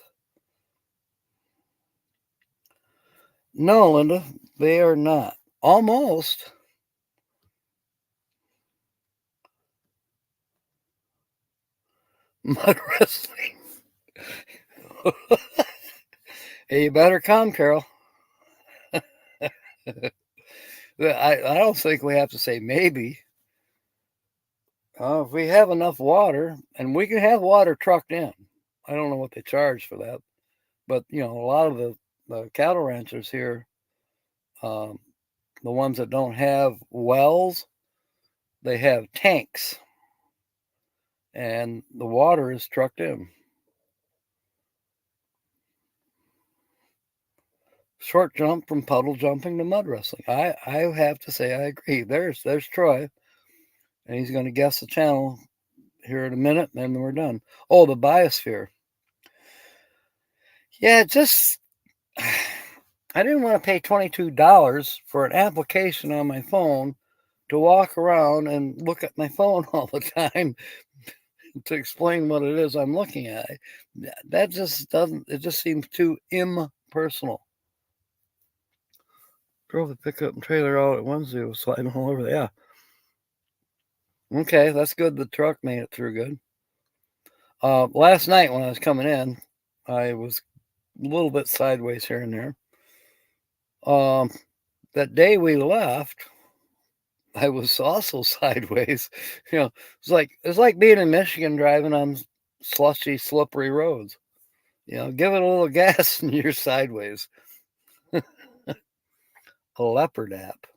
S1: No, Linda, they are not. Almost. Mud wrestling. Hey, you better come, Carol. I don't think we have to say maybe. If we have enough water, and we can have water trucked in. I don't know what they charge for that, but a lot of the cattle ranchers here, the ones that don't have wells, they have tanks, and the water is trucked in. Short jump from puddle jumping to mud wrestling. I have to say I agree. There's Troy, and he's going to guess the channel here in a minute, and then we're done. Oh, the biosphere. Yeah, just I didn't want to pay $22 for an application on my phone to walk around and look at my phone all the time to explain what it is I'm looking at. That just doesn't. It just seems too impersonal. Drove the pickup and trailer out at Wednesday. It was sliding all over there. Yeah. Okay, that's good. The truck made it through good. Last night when I was coming in, I was a little bit sideways here and there. That day we left, I was also sideways. It's like being in Michigan driving on slushy, slippery roads. Give it a little gas and you're sideways. A leopard app.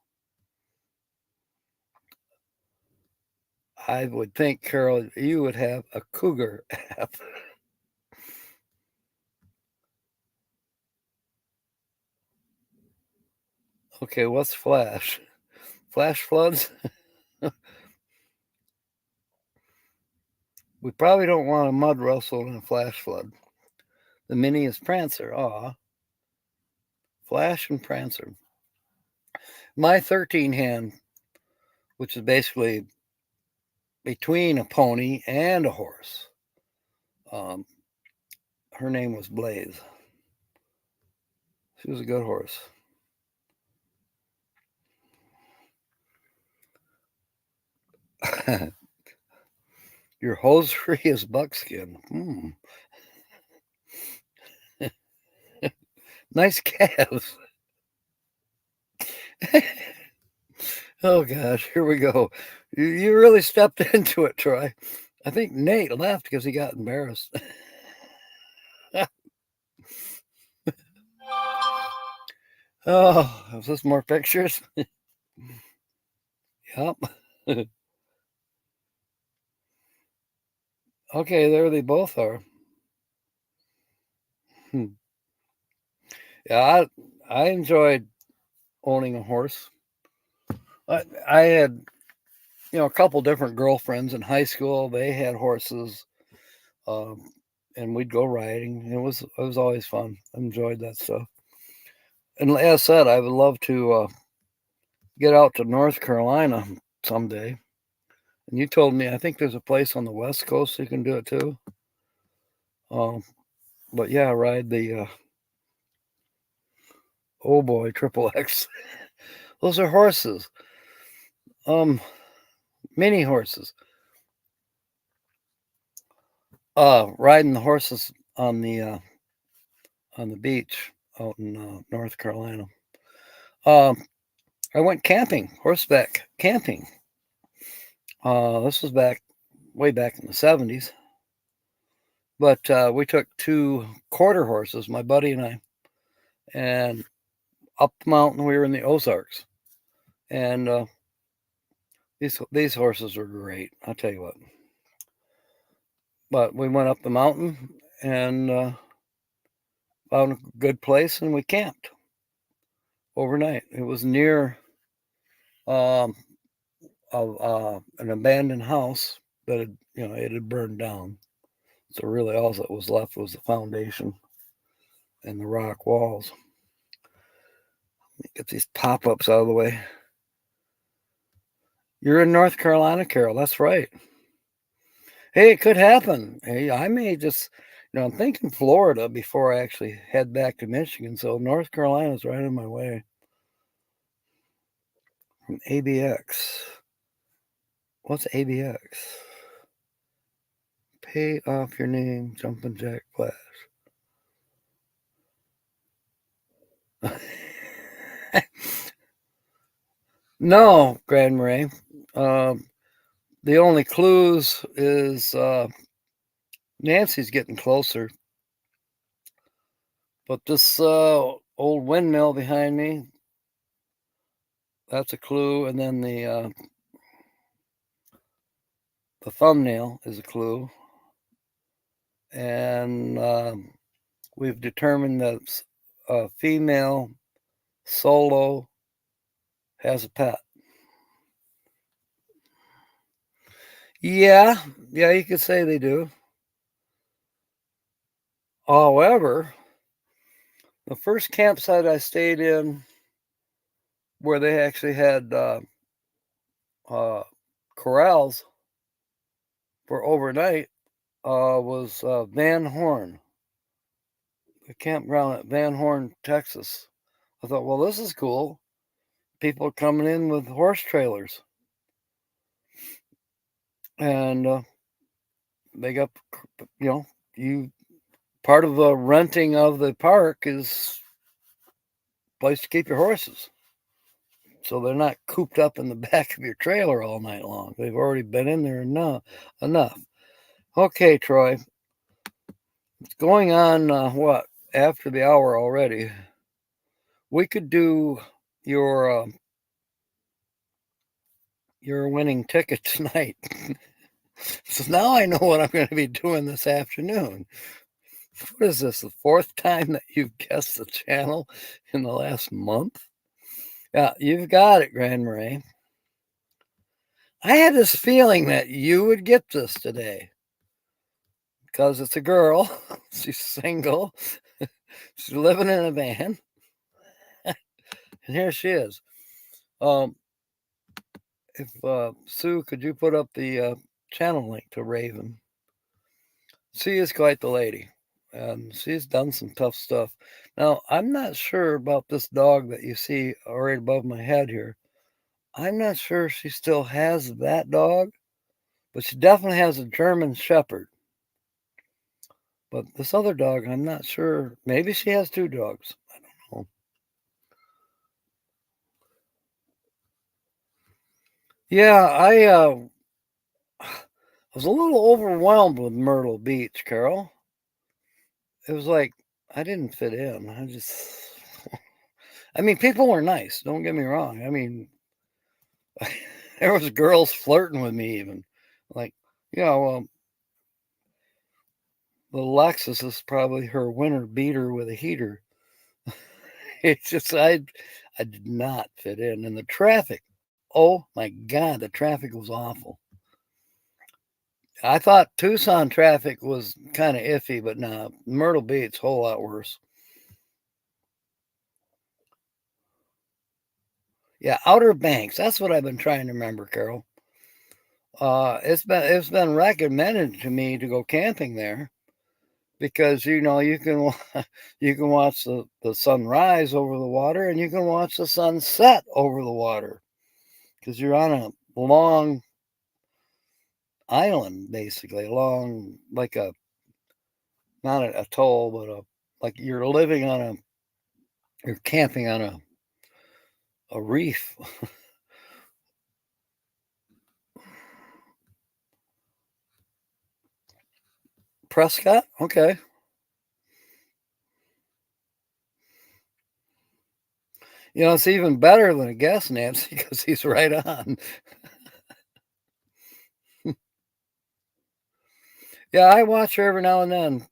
S1: I would think, Carol, you would have a cougar app. Okay, what's flash? Flash floods? We probably don't want a mud wrestle in a flash flood. The mini is Prancer. Aw. Flash and Prancer. My 13 hand, which is basically between a pony and a horse. Her name was Blaze. She was a good horse. Your hosiery is buckskin. Nice calves. Oh gosh, here we go. You really stepped into it, Troy. I think Nate left because he got embarrassed. Oh, is this more pictures? Yep. Okay, there they both are. Yeah, I enjoyed owning a horse. I had, a couple different girlfriends in high school. They had horses, and we'd go riding. It was always fun. I enjoyed that stuff. And as I said, I would love to get out to North Carolina someday. And you told me I think there's a place on the West Coast you can do it too. But yeah, ride the oh boy, Triple X. Those are horses. Mini horses. Riding the horses on the beach out in North Carolina. I went camping, horseback camping. This was way back in the 70s. But we took 2 quarter horses, my buddy and I, and up the mountain. We were in the Ozarks, and these horses were great. I'll tell you what. But we went up the mountain and found a good place, and we camped overnight. It was near an abandoned house that it had burned down. So really, all that was left was the foundation and the rock walls. Let me get these pop-ups out of the way. You're in North Carolina, Carol. That's right. Hey, it could happen. Hey, I may just, I'm thinking Florida before I actually head back to Michigan. So North Carolina's right on my way. From ABX. What's ABX? Pay off your name, Jumpin' Jack Flash. No, Grand Marais. The only clues is Nancy's getting closer. But this old windmill behind me, that's a clue. And then the the thumbnail is a clue. And we've determined that a female solo has a pet. Yeah, you could say they do. However, the first campsite I stayed in where they actually had uh, corrals for overnight was Van Horn, the campground at Van Horn, Texas. I thought, well, this is cool. People coming in with horse trailers. And they got, you part of the renting of the park is a place to keep your horses. So they're not cooped up in the back of your trailer all night long. They've already been in there enough. Okay, Troy. It's going on, what, after the hour already. We could do your winning ticket tonight. So now I know what I'm going to be doing this afternoon. What is this, the fourth time that you've guessed the channel in the last month? Yeah, you've got it, Grand Marais. I had this feeling that you would get this today because it's a girl. She's single. She's living in a van. And here she is. If Sue, could you put up the channel link to Raven? She is quite the lady. And she's done some tough stuff. Now, I'm not sure about this dog that you see right above my head here. I'm not sure she still has that dog, but she definitely has a German Shepherd. But this other dog, I'm not sure. Maybe she has two dogs. I don't know. Yeah, I was a little overwhelmed with Myrtle Beach, Carol. It was like I didn't fit in. I mean, people were nice. Don't get me wrong. I mean, there was girls flirting with me even. Like, the Lexus is probably her winter beater with a heater. It's just I did not fit in. And the traffic, oh my God, the traffic was awful. I thought Tucson traffic was kind of iffy, but no, Myrtle Beach, a whole lot worse. Yeah, Outer Banks. That's what I've been trying to remember, Carol. It's been recommended to me to go camping there because you can you can watch the sunrise over the water and you can watch the sunset over the water because you're on a long island, basically, along like a not an atoll, but like you're camping on a reef. Prescott, okay. It's even better than a guess, Nancy, because he's right on. Yeah, I watch her every now and then,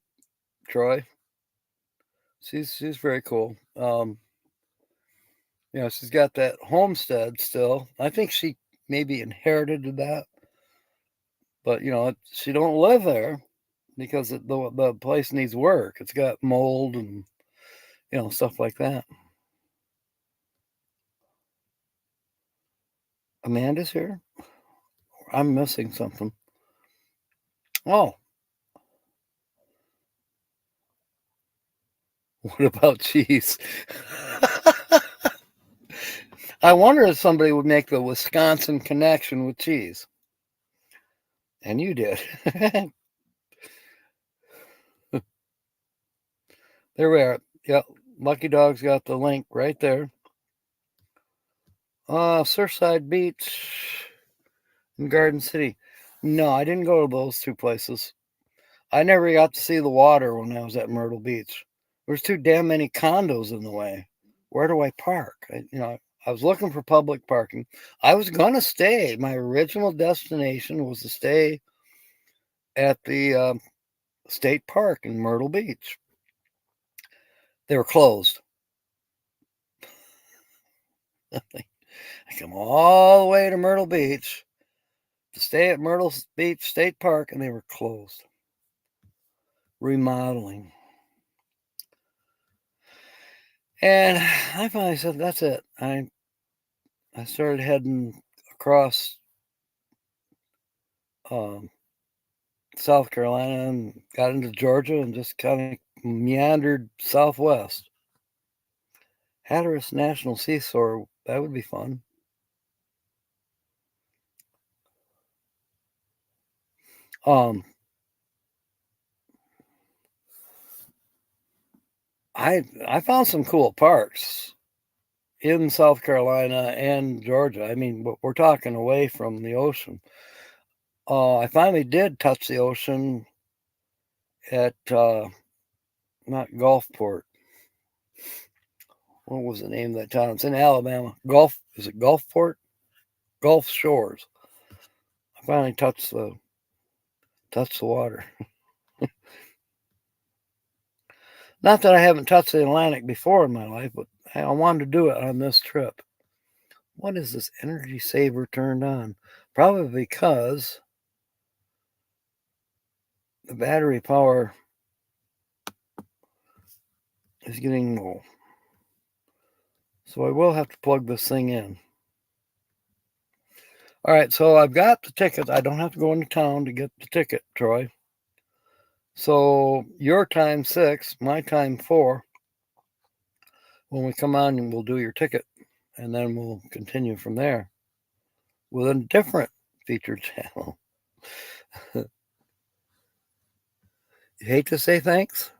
S1: Troy. She's very cool. She's got that homestead still. I think she maybe inherited that, but she don't live there because the place needs work. It's got mold and stuff like that. Amanda's here. I'm missing something. Oh, what about cheese? I wonder if somebody would make the Wisconsin connection with cheese. And you did. There we are. Yep. Lucky Dog's got the link right there. Surfside Beach in Garden City. No, I didn't go to those two places. I never got to see the water when I was at Myrtle Beach. There's too damn many condos in the way. Where do I park? I I was looking for public parking. I was going to stay. My original destination was to stay at the state park in Myrtle Beach. They were closed. I come all the way to Myrtle Beach to stay at Myrtle Beach State Park, and they were closed. Remodeling. And I finally said, that's it. I started heading across um, South Carolina and got into Georgia and just kind of meandered southwest. Hatteras National Seashore, that would be fun. Um, I found some cool parks in South Carolina and Georgia. I mean, we're talking away from the ocean. I finally did touch the ocean at not Gulfport. What was the name of that town? It's in Alabama. Is it Gulfport? Gulf Shores. I finally touched the water. Not that I haven't touched the Atlantic before in my life, but I wanted to do it on this trip. What is this energy saver turned on? Probably because the battery power is getting low. So I will have to plug this thing in. All right, so I've got the tickets. I don't have to go into town to get the ticket, Troy. So your time 6, my time 4. When we come on, we'll do your ticket, and then we'll continue from there with a different featured channel. You hate to say thanks?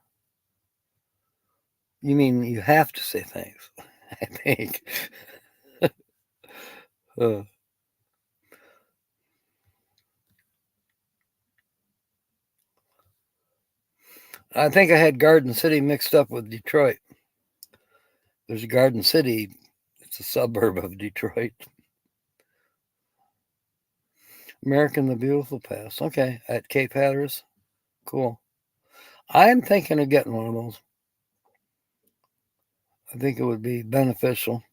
S1: You mean you have to say thanks, I think. uh, I think I had Garden City mixed up with Detroit. There's a Garden City, it's a suburb of Detroit. American the Beautiful Pass. Okay, at Cape Hatteras. Cool. I'm thinking of getting one of those. I think it would be beneficial.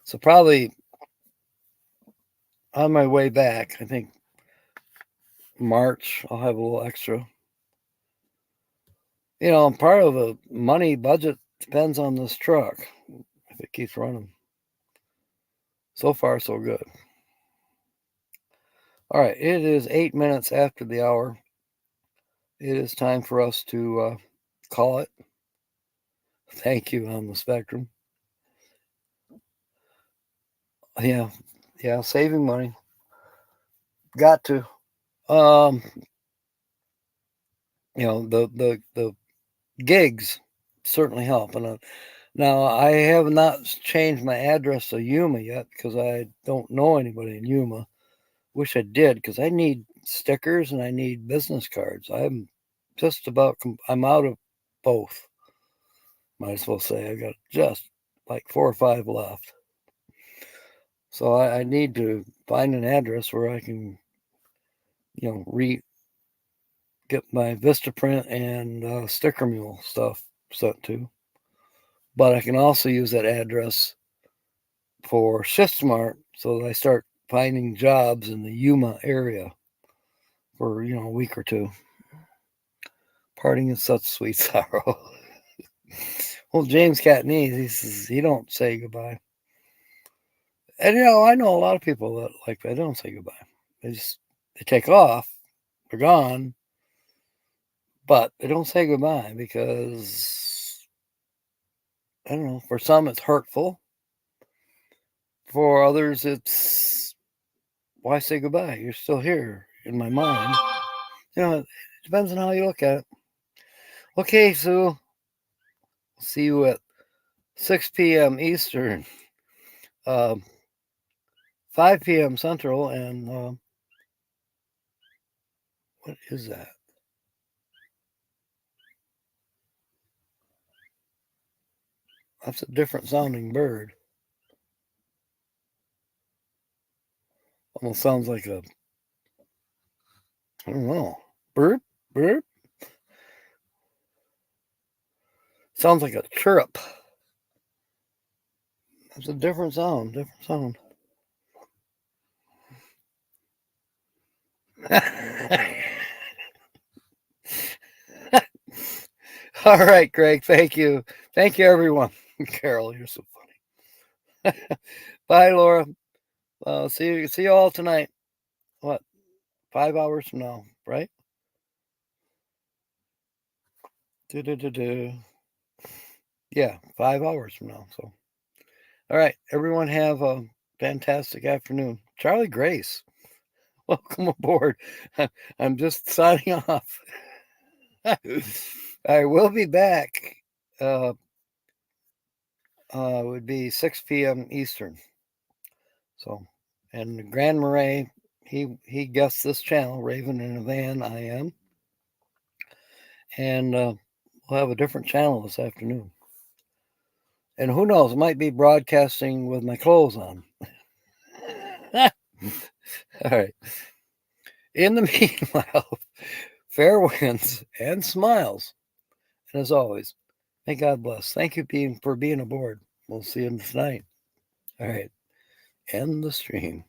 S1: So probably on my way back, I think March, I'll have a little extra. You know, part of the money budget depends on this truck, if it keeps running. So far, so good. All right, it is 8 minutes after the hour. It is time for us to call it. Thank you on the spectrum. Yeah, saving money. Got to. You know, the gigs certainly help. And now I have not changed my address to Yuma yet because I don't know anybody in Yuma. Wish I did because I need stickers and I need business cards. I'm just about. I'm out of both. Might as well say I got just like 4 or 5 left. So I need to find an address where I can, get my Vistaprint and Sticker Mule stuff sent to. But I can also use that address for ShiftSmart so that I start finding jobs in the Yuma area for, a week or 2. Parting is such sweet sorrow. Well, James Catney, he says he don't say goodbye. And, I know a lot of people that like they don't say goodbye. They take off, they're gone, but they don't say goodbye because, I don't know, for some it's hurtful. For others, it's why say goodbye? You're still here in my mind. It depends on how you look at it. Okay, Sue. See you at 6 p.m. Eastern, 5 p.m. Central, and what is that? That's a different sounding bird. Almost sounds like a, I don't know, burp, burp. Sounds like a chirrup. It's a different sound, different sound. All right, Greg. Thank you. Thank you, everyone. Carol, you're so funny. Bye, Laura. See you all tonight. What? 5 hours from now, right? Do. Yeah, 5 hours from now. So, all right, everyone, have a fantastic afternoon. Charlie Grace, welcome aboard. I'm just signing off. I will be back. Would be 6 p.m. Eastern. So, and Grand Marais, he guessed this channel, Raven in a Van. I am, and we'll have a different channel this afternoon. And who knows, might be broadcasting with my clothes on. All right. In the meanwhile, fair winds and smiles. And as always, may God bless. Thank you for being aboard. We'll see you tonight. All right. End the stream.